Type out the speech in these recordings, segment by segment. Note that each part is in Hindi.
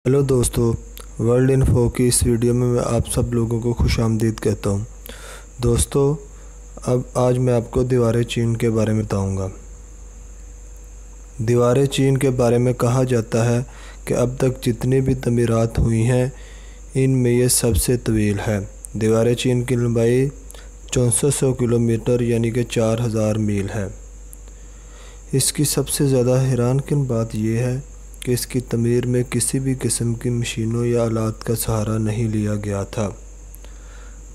हेलो दोस्तों, वर्ल्ड इन्फो की इस वीडियो में मैं आप सब लोगों को खुशामदीद कहता हूँ। दोस्तों, अब आज मैं आपको दीवार चीन के बारे में बताऊँगा। दीवार चीन के बारे में कहा जाता है कि अब तक जितनी भी तमीरात हुई हैं इनमें यह सबसे तवील है। दीवार चीन की लंबाई 6400 किलोमीटर यानी कि 4000 मील है। इसकी सबसे ज़्यादा हैरानकुन बात यह है कि इसकी तमीर में किसी भी किस्म की मशीनों या आलात का सहारा नहीं लिया गया था,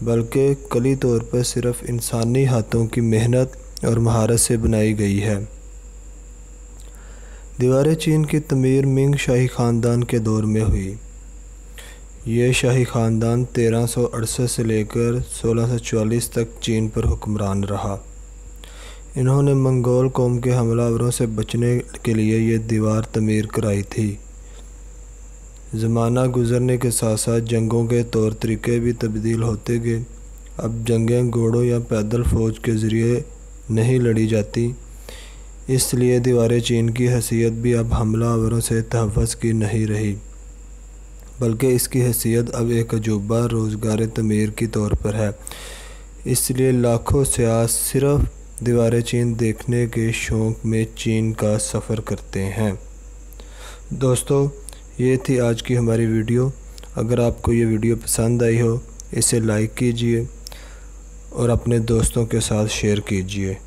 बल्कि कली तौर पर सिर्फ इंसानी हाथों की मेहनत और महारत से बनाई गई है। दीवार चीन की तमीर मिंग शाही ख़ानदान के दौर में हुई। ये शाही ख़ानदान 1368 से लेकर 1644 तक चीन पर हुक्मरान रहा। इन्होंने मंगोल कौम के हमलावरों से बचने के लिए ये दीवार तमीर कराई थी। ज़माना गुज़रने के साथ साथ जंगों के तौर तरीके भी तब्दील होते गए। अब जंगें घोड़ों या पैदल फ़ौज के ज़रिए नहीं लड़ी जाती, इसलिए दीवार चीन की हैसियत भी अब हमलावरों से तहफ़्फ़ुज़ की नहीं रही, बल्कि इसकी हैसियत अब एक अजूबा रोज़गार तमीर की तौर पर है। इसलिए लाखों सयाह सिर्फ़ दीवार चीन देखने के शौक़ में चीन का सफ़र करते हैं। दोस्तों, ये थी आज की हमारी वीडियो। अगर आपको ये वीडियो पसंद आई हो इसे लाइक कीजिए और अपने दोस्तों के साथ शेयर कीजिए।